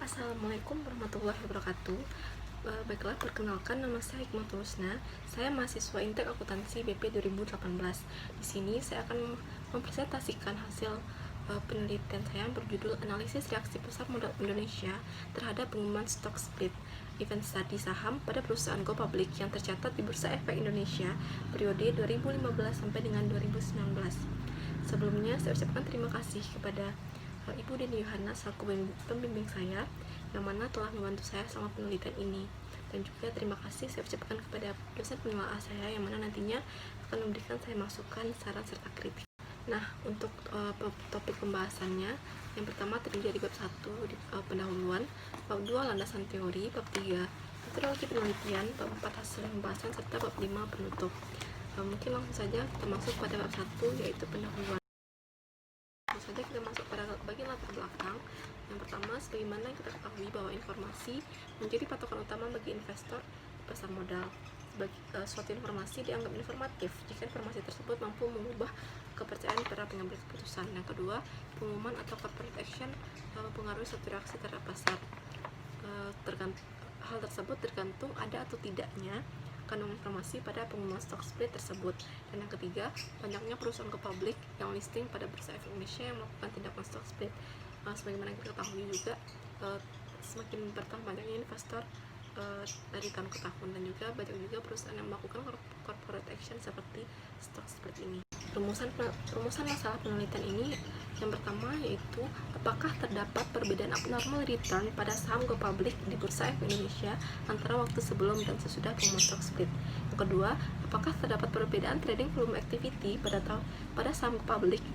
Assalamualaikum warahmatullahi wabarakatuh. Baiklah, perkenalkan, nama saya Hikmatul Husna. Saya mahasiswa Intek Akuntansi BP 2018. Di sini saya akan mempresentasikan hasil penelitian saya yang berjudul Analisis Reaksi Pasar Modal Indonesia terhadap pengumuman stock split event study saham pada perusahaan go public yang tercatat di Bursa Efek Indonesia periode 2015 sampai dengan 2019. Sebelumnya, saya ucapkan terima kasih kepada Ibu Deni Yohana selaku pembimbing saya yang mana telah membantu saya selama penelitian ini, dan juga terima kasih saya ucapkan kepada dosen penelaah saya yang mana nantinya akan memberikan saya masukan, saran, serta kritik. Nah, untuk topik pembahasannya, yang pertama terdiri dari bab 1 di pendahuluan, bab 2 landasan teori, bab 3 metodologi penelitian, bab 4 hasil pembahasan, serta bab 5 penutup. Mungkin langsung saja kita masuk pada bab 1, yaitu pendahuluan. Langsung saja kita masuk pada bagian latar belakang. Yang pertama, sebagaimana yang kita ketahui bahwa informasi menjadi patokan utama bagi investor di pasar modal. Suatu informasi dianggap informatif jika informasi tersebut mampu mengubah kepercayaan para pengambil keputusan. Yang kedua, pengumuman atau corporate action mempengaruhi suatu reaksi terhadap pasar. Hal tersebut tergantung ada atau tidaknya kandungan informasi pada pengumuman stock split tersebut. Dan yang ketiga, banyaknya perusahaan go public yang listing pada Bursa Efek Indonesia yang melakukan tindakan stock split. Sebagaimana kita ketahui juga, semakin bertambah banyaknya investor dari tahun ke tahun, dan juga banyak juga perusahaan yang melakukan corporate action seperti stock split ini. Rumusan masalah penelitian ini yang pertama yaitu apakah terdapat perbedaan abnormal return pada saham go public di Bursa Efek Indonesia antara waktu sebelum dan sesudah pengumuman stock split. Yang kedua, apakah terdapat perbedaan trading volume activity pada saham go public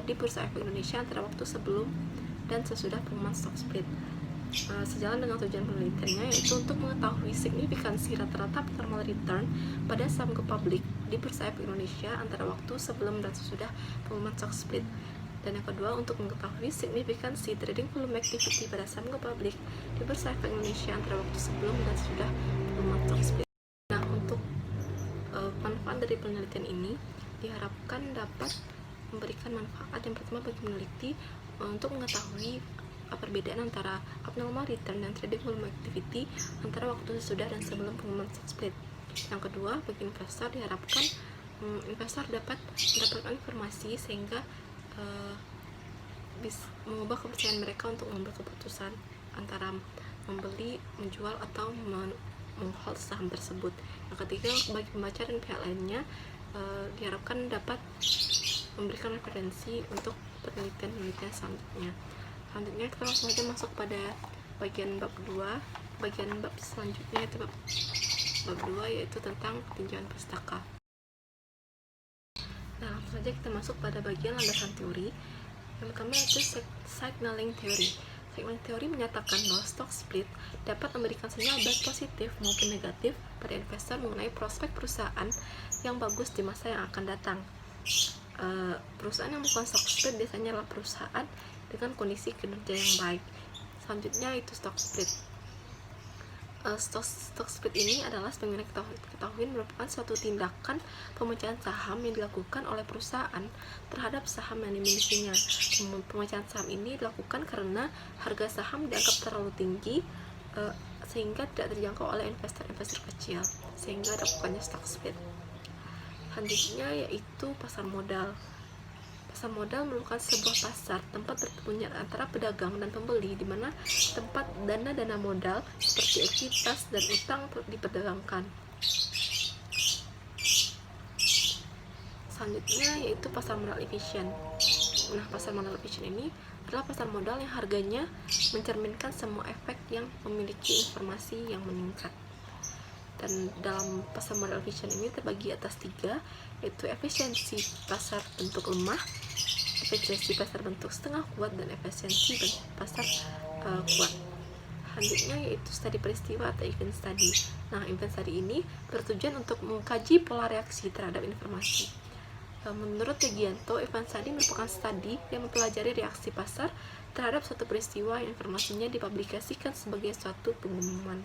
di Bursa Efek Indonesia antara waktu sebelum dan sesudah pengumuman stock split. Sejalan dengan tujuan penelitiannya, yaitu untuk mengetahui signifikansi rata-rata abnormal return pada saham go public di Bursa Efek Indonesia antara waktu sebelum dan sesudah pengumuman stock split. Dan yang kedua, untuk mengetahui signifikansi trading volume activity pada saham go public di Bursa Efek Indonesia antara waktu sebelum dan sesudah pengumuman stock split. Nah, untuk manfaat dari penelitian ini diharapkan dapat memberikan manfaat yang pertama bagi peneliti untuk mengetahui perbedaan antara abnormal return dan trading volume activity antara waktu sesudah dan sebelum pengumuman stock split. Yang kedua, bagi investor diharapkan investor dapat mendapatkan informasi sehingga bisa mengubah kepercayaan mereka untuk mengambil keputusan antara membeli, menjual, atau menghold saham tersebut. Yang ketiga, bagi pembaca dan pihak lainnya diharapkan dapat memberikan referensi untuk penelitian selanjutnya. Selanjutnya kita langsung saja masuk pada bagian bab 2. Bagian bab selanjutnya yaitu bab 2, yaitu tentang peninjauan pustaka. Nah, langsung saja kita masuk pada bagian landasan teori. Yang pertama yaitu signaling theory. Signaling theory menyatakan bahwa stock split dapat memberikan sinyal baik positif maupun negatif pada investor mengenai prospek perusahaan yang bagus di masa yang akan datang. Perusahaan yang melakukan stock split biasanya adalah perusahaan dengan kondisi kinerja yang baik. Selanjutnya itu stock split. Stock split ini adalah sebagaimana kita ketahui merupakan suatu tindakan pemecahan saham yang dilakukan oleh perusahaan terhadap saham yang dimilikinya. Pemecahan saham ini dilakukan karena harga saham dianggap terlalu tinggi sehingga tidak terjangkau oleh investor-investor kecil, sehingga dilakukannya stock split. Selanjutnya yaitu pasar modal. Pasar modal merupakan sebuah pasar tempat bertemunya antara pedagang dan pembeli, di mana tempat dana modal seperti ekuitas dan utang diperdagangkan. Selanjutnya yaitu pasar modal efisien. Nah, pasar modal efisien ini adalah pasar modal yang harganya mencerminkan semua efek yang memiliki informasi yang meningkat. Dan dalam pasar modal efisien ini terbagi atas 3, yaitu efisiensi pasar bentuk lemah, efisiensi pasar bentuk setengah kuat, dan efisiensi pasar kuat. Selanjutnya yaitu studi peristiwa atau event study. Nah, event study ini bertujuan untuk mengkaji pola reaksi terhadap informasi. Menurut Yagianto, event study merupakan studi yang mempelajari reaksi pasar terhadap suatu peristiwa yang informasinya dipublikasikan sebagai suatu pengumuman.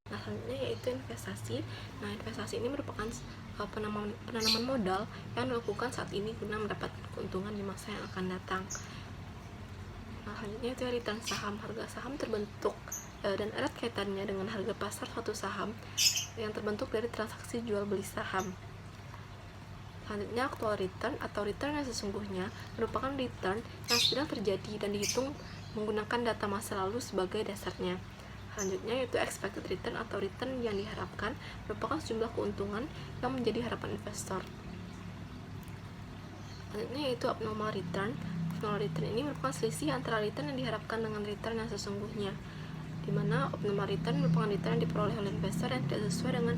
Nah, selanjutnya yaitu investasi. Nah, investasi ini merupakan penanaman modal yang dilakukan saat ini guna mendapatkan keuntungan di masa yang akan datang. Nah, selanjutnya itu return saham. Harga saham terbentuk dan erat kaitannya dengan harga pasar suatu saham yang terbentuk dari transaksi jual beli saham. Selanjutnya, actual return atau return yang sesungguhnya merupakan return yang sedang terjadi dan dihitung menggunakan data masa lalu sebagai dasarnya. Selanjutnya yaitu expected return atau return yang diharapkan merupakan sejumlah keuntungan yang menjadi harapan investor. Selanjutnya yaitu abnormal return. Abnormal return ini merupakan selisih antara return yang diharapkan dengan return yang sesungguhnya, di mana abnormal return merupakan return yang diperoleh oleh investor yang tidak sesuai dengan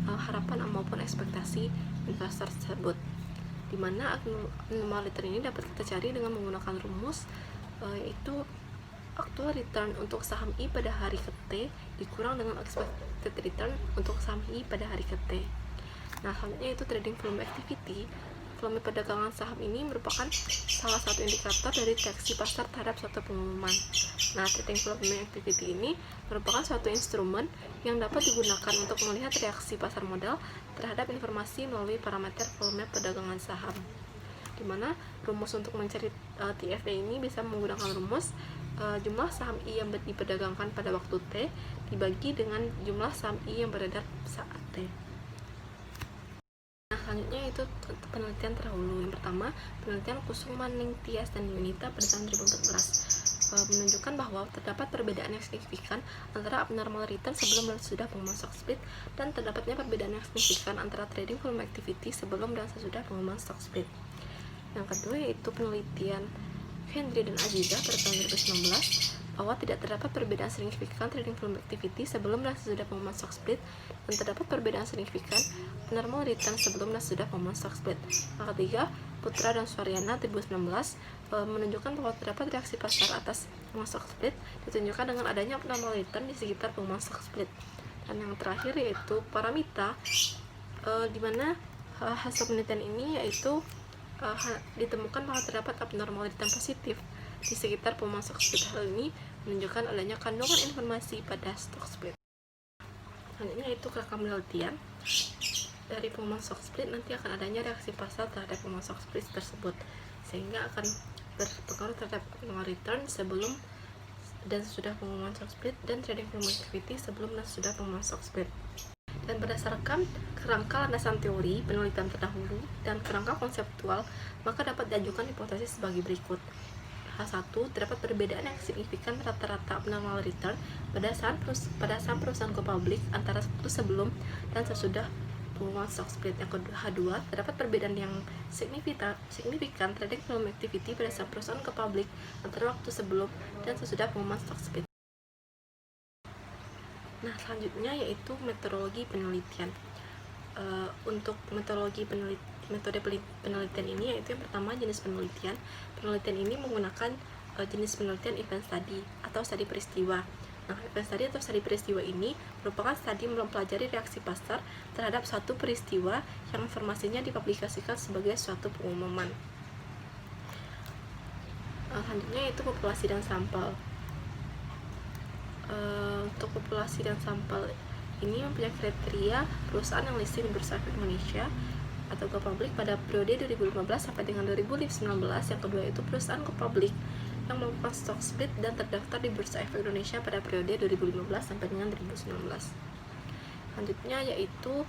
harapan maupun ekspektasi investor tersebut. Di mana abnormal return ini dapat kita cari dengan menggunakan rumus yaitu actual return untuk saham I pada hari ke-T dikurang dengan expected return untuk saham I pada hari ke-T. Nah, selanjutnya itu trading volume activity. Volume perdagangan saham ini merupakan salah satu indikator dari reaksi pasar terhadap suatu pengumuman. Nah, trading volume activity ini merupakan suatu instrumen yang dapat digunakan untuk melihat reaksi pasar modal terhadap informasi melalui parameter volume perdagangan saham. Di mana rumus untuk mencari TFD ini bisa menggunakan rumus jumlah saham I yang diperdagangkan pada waktu T dibagi dengan jumlah saham I yang beredar saat T. Nah, selanjutnya itu penelitian terdahulu. Yang pertama, penelitian Kusuma, Ning, Tias, dan Yunita pada tahun 2014 menunjukkan bahwa terdapat perbedaan yang signifikan antara abnormal return sebelum dan sesudah pengumuman stock split dan terdapatnya perbedaan yang signifikan antara trading volume activity sebelum dan sesudah pengumuman stock split. Yang kedua yaitu penelitian Hendry dan Aziza pada tahun 2019 bahwa tidak terdapat perbedaan signifikan trading volume activity sebelum dan sesudah pengumuman stock split dan terdapat perbedaan signifikan abnormal return sebelum dan sesudah pengumuman stock split. Yang ketiga, Putra dan Suaryana 2019 menunjukkan bahwa terdapat reaksi pasar atas pengumuman stock split ditunjukkan dengan adanya abnormal return di sekitar pengumuman stock split. Dan yang terakhir yaitu Paramita di mana hasil penelitian ini yaitu ditemukan bahwa terdapat abnormal return positif di sekitar pengumuman stock split. Hal ini menunjukkan adanya kandungan informasi pada stock split. Selanjutnya yaitu kerangka penelitian dari pengumuman stock split nanti akan adanya reaksi pasar terhadap pengumuman stock split tersebut sehingga akan berpengaruh terhadap abnormal return sebelum dan sesudah pengumuman stock split dan trading volume activity sebelum dan sesudah pengumuman stock split. Dan berdasarkan kerangka landasan teori, penelitian terdahulu, dan kerangka konseptual, maka dapat diajukan hipotesis sebagai berikut. H1, terdapat perbedaan yang signifikan rata-rata abnormal return pada saham perusahaan go public antara waktu sebelum dan sesudah pengumuman stock split. Yang kedua, H2, terdapat perbedaan yang signifikan trading volume activity pada saham perusahaan go public antara waktu sebelum dan sesudah pengumuman stock split. Nah, selanjutnya yaitu metodologi penelitian. Untuk metode penelitian ini yaitu yang pertama jenis penelitian. Penelitian ini menggunakan jenis penelitian event study atau studi peristiwa. Nah, event study atau studi peristiwa ini merupakan studi mempelajari reaksi pasar terhadap suatu peristiwa yang informasinya dipublikasikan sebagai suatu pengumuman. Selanjutnya yaitu populasi dan sampel. Untuk populasi dan sampel ini mempunyai kriteria perusahaan yang listing di Bursa Efek Indonesia atau go public pada periode 2015 sampai dengan 2019. Yang kedua itu perusahaan go public yang melakukan stock split dan terdaftar di Bursa Efek Indonesia pada periode 2015 sampai dengan 2019. Selanjutnya yaitu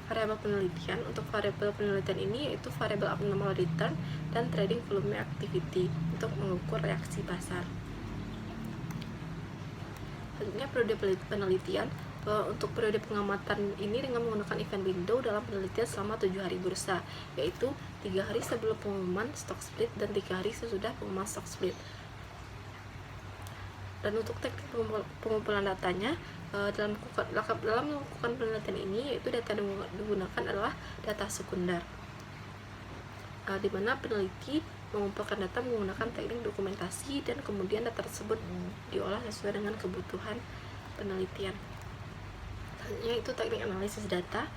variabel penelitian. Untuk variabel penelitian ini yaitu variabel abnormal return dan trading volume activity untuk mengukur reaksi pasar. Selanjutnya periode penelitian. Untuk periode pengamatan ini dengan menggunakan event window dalam penelitian selama 7 hari bursa, yaitu 3 hari sebelum pengumuman stock split dan 3 hari sesudah pengumuman stock split. Dan untuk teknik pengumpulan datanya, dalam melakukan penelitian ini yaitu data yang digunakan adalah data sekunder, di mana peneliti mengumpulkan data menggunakan teknik dokumentasi dan kemudian data tersebut diolah sesuai dengan kebutuhan penelitian. Selanjutnya itu teknik analisis data,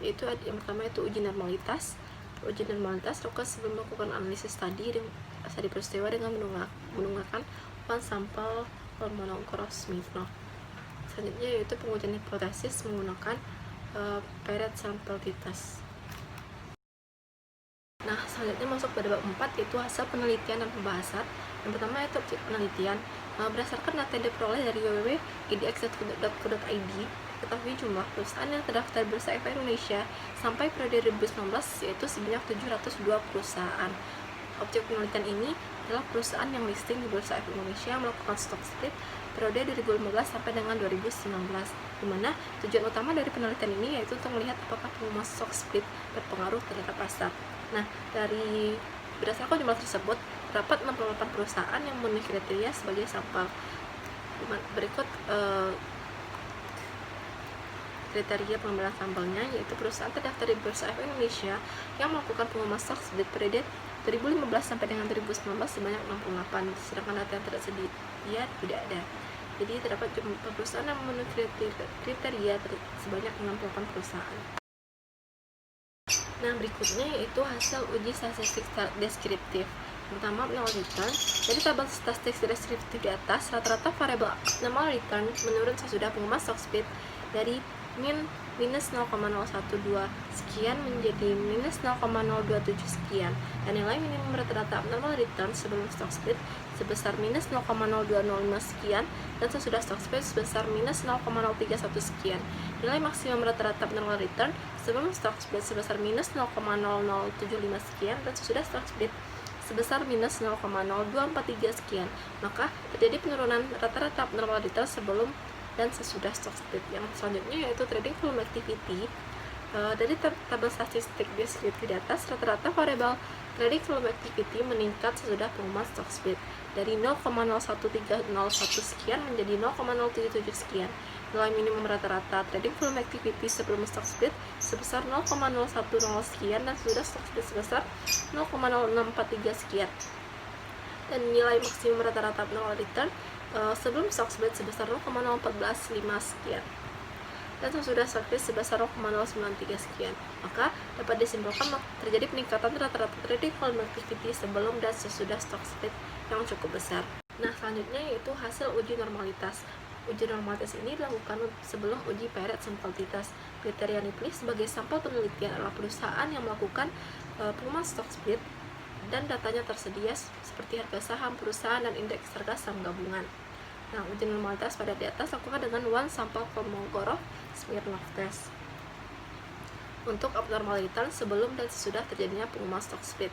yaitu yang pertama itu uji normalitas. Uji normalitas dilakukan sebelum melakukan analisis studi peristiwa dengan menggunakan one sample Kolmogorov-Smirnov. Selanjutnya yaitu pengujian hipotesis menggunakan paired sample t-test. Nah, selanjutnya masuk pada bab 4, yaitu hasil penelitian dan pembahasan. Yang pertama yaitu objek penelitian. Berdasarkan data yang diperoleh dari www.idx.co.id, ketahui jumlah perusahaan yang terdaftar di Bursa Efek Indonesia sampai periode 2019 yaitu sebanyak 702 perusahaan. Objek penelitian ini adalah perusahaan yang listing di Bursa Efek Indonesia yang melakukan stock split periode 2015 sampai dengan 2019, di mana tujuan utama dari penelitian ini yaitu untuk melihat apakah pengumuman stock split berpengaruh terhadap pasar. Nah, dari berdasarkan jumlah tersebut, terdapat 68 perusahaan yang memenuhi kriteria sebagai sampel. Berikut kriteria pengambilan sampelnya, yaitu perusahaan terdaftar di Bursa Efek Indonesia yang melakukan pengumuman stock split periode 2015 sampai dengan 2019 sebanyak 68, sedangkan data yang tersedia tidak ada. Jadi terdapat jumlah perusahaan yang memenuhi kriteria sebanyak 68 perusahaan. Nah, berikutnya yaitu hasil uji statistik deskriptif. Pertama, abnormal return. Dari tabel statistik deskriptif di atas, rata-rata variabel abnormal return menurun sesudah pengumuman stock split dari minus 0,012 sekian menjadi minus 0,027 sekian, dan nilai minimum rata-rata abnormal return sebelum stock split sebesar minus 0,0205 sekian dan sesudah stock split sebesar minus 0,031 sekian. Nilai maksimum rata-rata abnormal return sebelum stock split sebesar minus 0,0075 sekian dan sesudah stock split sebesar minus 0,0243 sekian. Maka terjadi penurunan rata-rata abnormal return sebelum dan sesudah stock split. Yang selanjutnya yaitu trading volume activity. Dari tabel statistik deskriptif di atas, rata-rata variabel trading volume activity meningkat sesudah pengumuman stock split dari 0,01301 sekian menjadi 0,077 sekian. Nilai minimum rata-rata trading volume activity sebelum stock split sebesar 0,010 sekian dan sudah stock split sebesar 0,0643 sekian. Dan nilai maksimum rata-rata abnormal return sebelum stock split sebesar 0,014,5 sekian dan sesudah stock split sebesar 0,093 sekian. Maka dapat disimpulkan terjadi peningkatan rata-rata trading volume activity sebelum dan sesudah stock split yang cukup besar. Nah, selanjutnya yaitu hasil uji normalitas. Uji normalitas ini dilakukan sebelum uji Paired Simplicitas. Kriteria yang dipilih sebagai sampel penelitian adalah perusahaan yang melakukan pengumuman stock split dan datanya tersedia seperti harga saham perusahaan dan indeks harga saham gabungan. Nah, uji normalitas pada di atas lakukan dengan one sample Kolmogorov-Smirnov test untuk abnormal return sebelum dan sesudah terjadinya pengumuman stock split.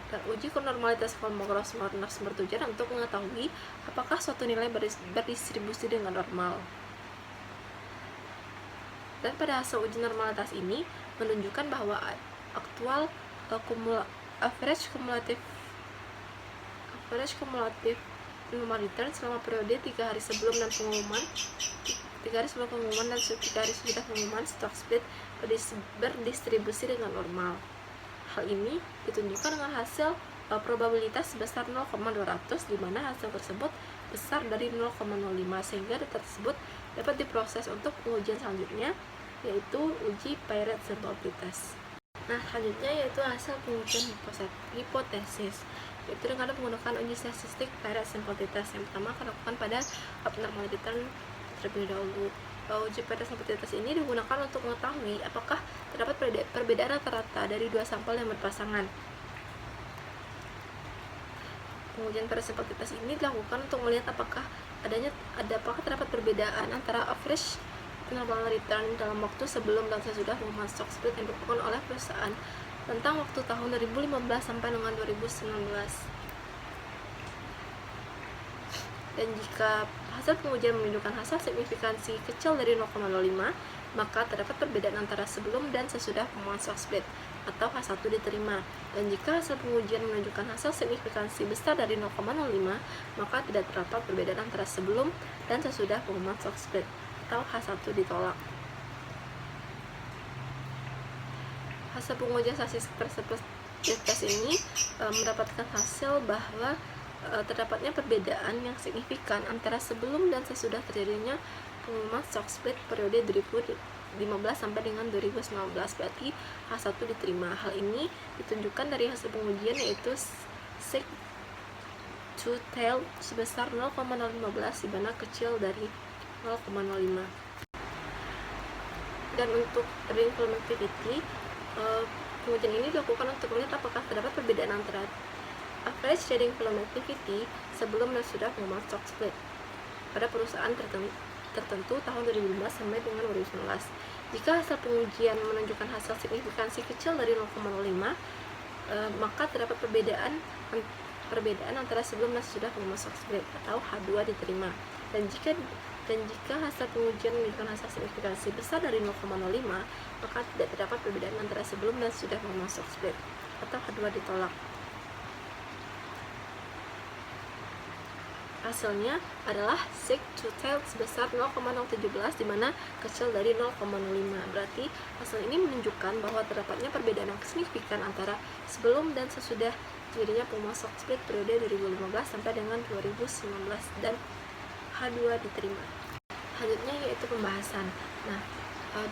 Dan uji normalitas Kolmogorov-Smirnov bertujuan untuk mengetahui apakah suatu nilai berdistribusi dengan normal. Dan pada hasil uji normalitas ini menunjukkan bahwa aktual average kumulatif normal return selama periode 3 hari sebelum dan pengumuman 3 hari sebelum pengumuman dan 3 hari sesudah pengumuman stock split berdistribusi dengan normal. Hal ini ditunjukkan dengan hasil probabilitas sebesar 0,200 di mana hasil tersebut besar dari 0,05 sehingga data tersebut dapat diproses untuk pengujian selanjutnya yaitu uji Paired Simplicitas. Nah, selanjutnya yaitu hasil pengujian hipotesis, yaitu dengan menggunakan uji statistik Paired Simplicitas. Yang pertama akan dilakukan pada abnormal return terlebih dahulu. Uji Paired Simplicitas ini digunakan untuk mengetahui apakah terdapat perbedaan rata-rata dari dua sampel yang berpasangan. Pengujian Paired Simplicitas ini dilakukan untuk melihat apakah terdapat perbedaan antara average normal return dalam waktu sebelum dan sesudah pengumuman stock split yang dilakukan oleh perusahaan tentang waktu tahun 2015 sampai dengan 2019. Dan jika hasil pengujian menunjukkan hasil signifikansi kecil dari 0,05, maka terdapat perbedaan antara sebelum dan sesudah pengumuman stock split atau H1 diterima. Dan jika hasil pengujian menunjukkan hasil signifikansi besar dari 0,05, maka tidak terdapat perbedaan antara sebelum dan sesudah pengumuman stock split atau H1 ditolak. Hasil pengujian statistik persepsivitas ini mendapatkan hasil bahwa terdapatnya perbedaan yang signifikan antara sebelum dan sesudah terjadinya pengumuman stock split periode 2015 sampai dengan 2019, berarti H1 diterima. Hal ini ditunjukkan dari hasil pengujian yaitu sig to tail sebesar 0,015 di mana kecil dari 0,05. Dan untuk trading volume activity, Pengujian ini dilakukan untuk melihat apakah terdapat perbedaan antara average trading volume activity sebelum dan sudah pengumuman stock split pada perusahaan tertentu tahun 2015 sampai dengan 2019. Jika hasil pengujian menunjukkan hasil signifikansi kecil dari 0,05, maka terdapat perbedaan antara sebelum dan sesudah pengumuman stock split atau H2 diterima. Dan jika hasil pengujian menunjukkan hasil signifikansi besar dari 0,05, maka tidak terdapat perbedaan antara sebelum dan sesudah pengumuman stock split atau H2 ditolak. Hasilnya adalah SIG to tail sebesar 0,017 di mana kecil dari 0,05. Berarti hasil ini menunjukkan bahwa terdapatnya perbedaan yang signifikan antara sebelum dan sesudah terjadinya pengumuman stock split periode 2015 sampai dengan 2019 dan H2 diterima. Selanjutnya yaitu pembahasan. Nah,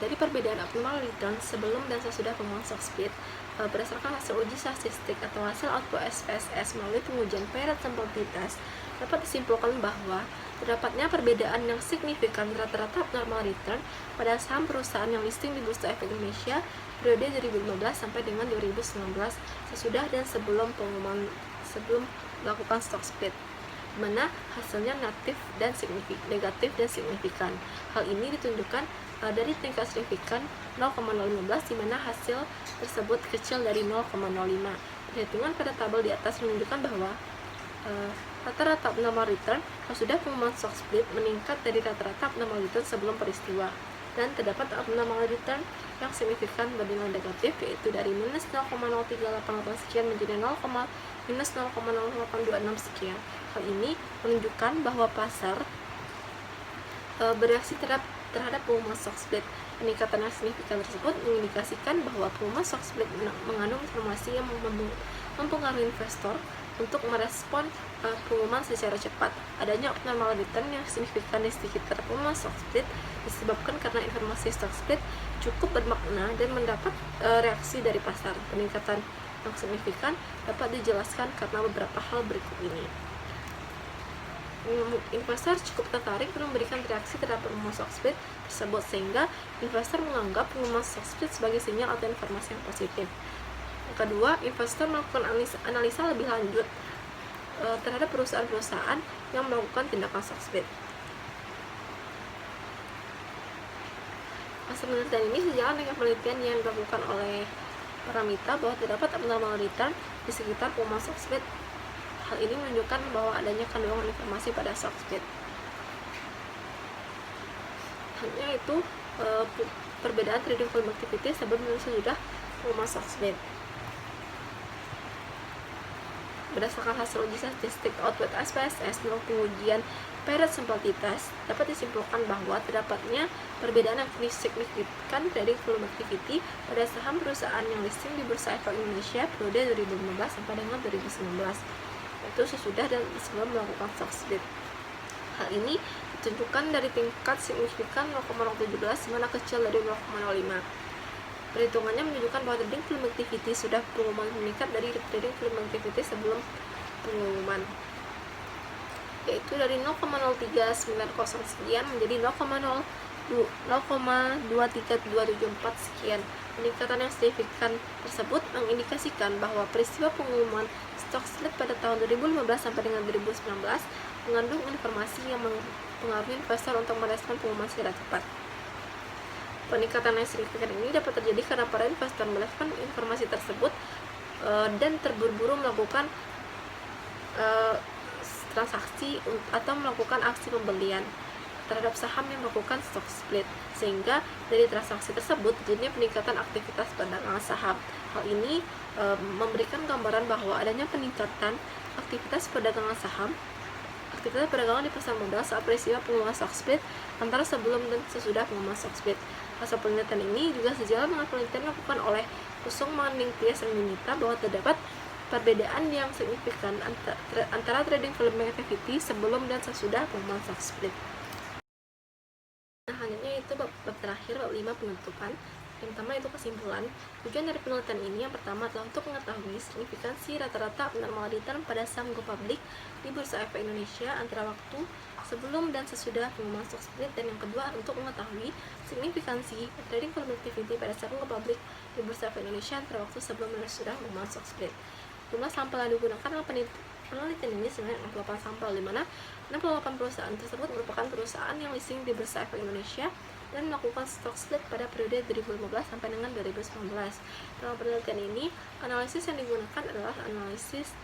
dari perbedaan abnormal return sebelum dan sesudah pengumuman stock split berdasarkan hasil uji statistik atau hasil output SPSS melalui pengujian Paired Sample T-Test, dapat disimpulkan bahwa terdapatnya perbedaan yang signifikan rata-rata abnormal return pada saham perusahaan yang listing di Bursa Efek Indonesia periode 2015 sampai dengan 2019 sesudah dan sebelum melakukan stock split, di mana hasilnya negatif dan signifikan. Hal ini ditunjukkan dari tingkat signifikan 0,015 di mana hasil tersebut kecil dari 0,05. Perhitungan pada tabel di atas menunjukkan bahwa rata-rata abnormal return sudah pengumuman stock split meningkat dari rata-rata abnormal return sebelum peristiwa, dan terdapat abnormal return yang signifikan bernilai negatif, yaitu dari minus 0,0388 sekian menjadi minus 0,0826 sekian. Hal ini menunjukkan bahwa pasar bereaksi terhadap pengumuman stock split. Peningkatan yang signifikan tersebut mengindikasikan bahwa pengumuman stock split mengandung informasi yang mempengaruhi investor untuk merespon pengumuman secara cepat. Adanya abnormal return yang signifikan di sekitar pengumuman stock split disebabkan karena informasi stock split cukup bermakna dan mendapat reaksi dari pasar. Peningkatan yang signifikan dapat dijelaskan karena beberapa hal berikut ini. Investor cukup tertarik memberikan reaksi terhadap pengumuman stock split tersebut, sehingga investor menganggap pengumuman stock split sebagai sinyal atau informasi yang positif. Kedua, investor melakukan analisa lebih lanjut terhadap perusahaan-perusahaan yang melakukan tindakan stock split. Hasil penelitian ini sejalan dengan penelitian yang dilakukan oleh Paramita bahwa terdapat abnormal return di sekitar pengumuman stock split. Hal ini menunjukkan bahwa adanya kandungan informasi pada stock split. Hanya itu perbedaan trading volume activity sebelum dan sesudah pengumuman stock split. Berdasarkan hasil uji statistik output SPSS melalui pengujian Paired Sample T-Test, dapat disimpulkan bahwa terdapatnya perbedaan yang signifikan trading volume activity pada saham perusahaan yang listing di Bursa Efek Indonesia periode 2015 sampai dengan 2019, yaitu sesudah dan sebelum melakukan stock split. Hal ini ditunjukkan dari tingkat signifikan 0,017 mana kecil dari 0,05. Perhitungannya menunjukkan bahwa trading volume activity sudah pengumuman meningkat dari trading volume activity sebelum pengumuman, yaitu dari 0,03900 sekian menjadi 0,23274 sekian. Peningkatan yang signifikan tersebut mengindikasikan bahwa peristiwa pengumuman stock split pada tahun 2015 sampai dengan 2019 mengandung informasi yang mempengaruhi investor untuk merespon pengumuman secara cepat. Peningkatan yang signifikan ini dapat terjadi karena para investor merespon informasi tersebut dan terburu-buru melakukan transaksi atau melakukan aksi pembelian terhadap saham yang melakukan stock split, sehingga dari transaksi tersebut terjadinya peningkatan aktivitas perdagangan saham. Hal ini memberikan gambaran bahwa adanya peningkatan aktivitas perdagangan saham, aktivitas perdagangan di pasar modal saat peristiwa pengumuman stock split antara sebelum dan sesudah pengumuman stock split. Hasil penelitian ini juga sejalan dengan penelitian dilakukan oleh Kusung, Manning, Tias, dan Yunita bahwa terdapat perbedaan yang signifikan antara trading volume activity sebelum dan sesudah pengumuman stock split. Nah, selanjutnya itu bab terakhir, bab 5 penutupan. Yang pertama itu kesimpulan. Tujuan dari penelitian ini yang pertama adalah untuk mengetahui signifikansi rata-rata abnormal return pada saham go public di Bursa Efek Indonesia antara waktu sebelum dan sesudah pengumuman stock split, dan yang kedua untuk mengetahui signifikansi trading volume activity pada saham go public di Bursa Efek Indonesia antara waktu sebelum dan sesudah pengumuman stock split. Jumlah sampel yang digunakan dalam penelitian ini sebenarnya 68 sampel, di mana 68 perusahaan tersebut merupakan perusahaan yang listing di Bursa Efek Indonesia dan melakukan stock split pada periode 2015 sampai dengan 2019. Dalam penelitian ini, analisis yang digunakan adalah analisis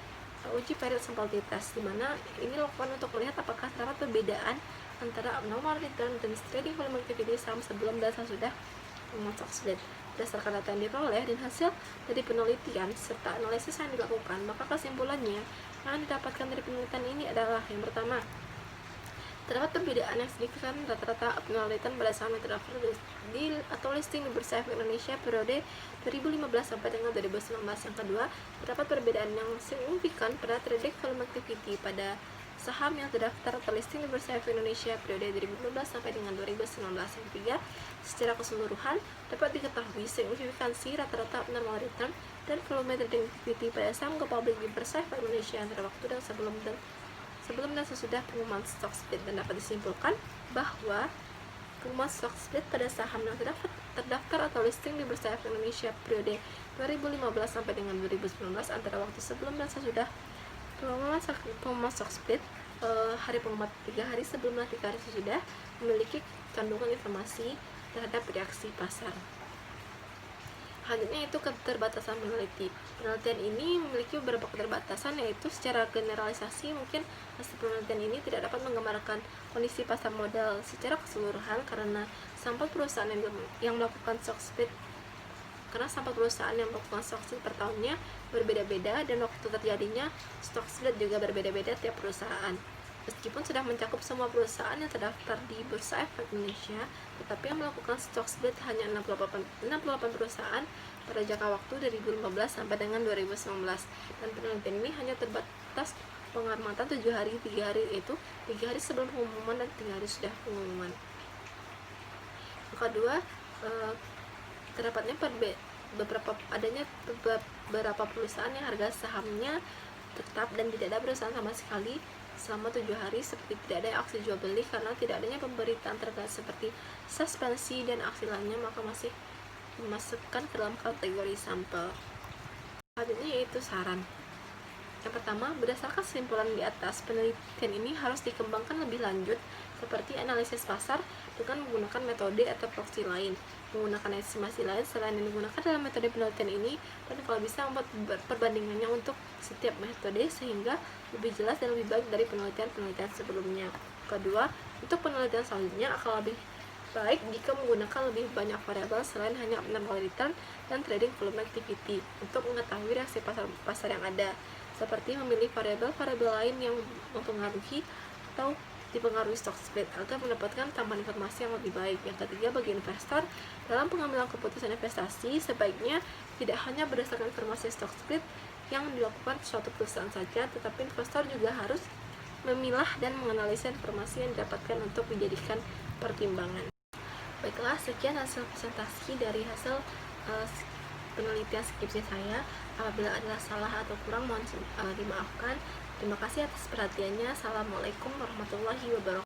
uji period sample test, di mana ini dilakukan untuk melihat apakah terdapat perbedaan antara abnormal return dan trading volume activity saham sebelum dan sesudah pengumuman stock split. Berdasarkan data yang diperoleh dan hasil dari penelitian serta analisis yang dilakukan, maka kesimpulannya yang didapatkan dari penelitian ini adalah yang pertama, terdapat perbedaan yang signifikan rata-rata abnormal return pada saham yang terdaftar di atau listing di Bursa Efek Indonesia periode 2015 sampai dengan 2019. Yang kedua, terdapat perbedaan yang signifikan pada trading volume activity pada saham yang terdaftar atau listing di Bursa Efek Indonesia periode 2015 sampai dengan 2019. Yang ketiga, secara keseluruhan dapat diketahui signifikansi rata-rata abnormal return dan volume trading activity pada saham go public di Bursa Efek Indonesia antara waktu dan sebelum dan sesudah pengumuman stock split, dan dapat disimpulkan bahwa pengumuman stock split pada saham yang terdaftar atau listing di Bursa Efek Indonesia periode 2015 sampai dengan 2019 antara waktu sebelum dan sesudah pengumuman stock split, hari pengumuman 3 hari sebelum dan 3 hari sesudah, memiliki kandungan informasi terhadap reaksi pasar. Selanjutnya itu keterbatasan peneliti. Penelitian ini memiliki beberapa keterbatasan, yaitu secara generalisasi mungkin hasil penelitian ini tidak dapat menggambarkan kondisi pasar modal secara keseluruhan karena sampel perusahaan yang melakukan stock split per tahunnya berbeda-beda dan waktu terjadinya stock split juga berbeda-beda tiap perusahaan. Meskipun sudah mencakup semua perusahaan yang terdaftar di Bursa Efek Indonesia, tetapi yang melakukan stock split hanya 68 perusahaan pada jangka waktu dari 2015 sampai dengan 2019, dan penelitian ini hanya terbatas pengamatan 7 hari, 3 hari, yaitu 3 hari sebelum pengumuman dan 3 hari sudah pengumuman. Yang kedua, terdapatnya adanya beberapa perusahaan yang harga sahamnya tetap dan tidak ada perusahaan sama sekali selama 7 hari, seperti tidak ada aksi jual beli karena tidak adanya pemberitaan terkait seperti suspensi dan aksi lainnya, maka masih dimasukkan ke dalam kategori sampel. Selanjutnya yaitu saran. Yang pertama, berdasarkan kesimpulan di atas, penelitian ini harus dikembangkan lebih lanjut seperti analisis pasar dengan menggunakan metode atau proksi lain, menggunakan estimasi lain selain yang digunakan dalam metode penelitian ini, dan kalau bisa membuat perbandingannya untuk setiap metode sehingga lebih jelas dan lebih baik dari penelitian-penelitian sebelumnya. Kedua, untuk penelitian selanjutnya akan lebih baik jika menggunakan lebih banyak variabel selain hanya abnormal return dan trading volume activity untuk mengetahui reaksi pasar yang ada, seperti memilih variabel-variabel lain yang mempengaruhi atau dipengaruhi stock split agar mendapatkan tambahan informasi yang lebih baik. Yang ketiga, bagi investor dalam pengambilan keputusan investasi sebaiknya tidak hanya berdasarkan informasi stock split yang dilakukan suatu perusahaan saja, tetapi investor juga harus memilah dan menganalisa informasi yang didapatkan untuk dijadikan pertimbangan. Baiklah, sekian hasil presentasi dari hasil penelitian skripsi saya. Apabila ada salah atau kurang mohon dimaafkan. Terima kasih atas perhatiannya. Assalamualaikum warahmatullahi wabarakatuh.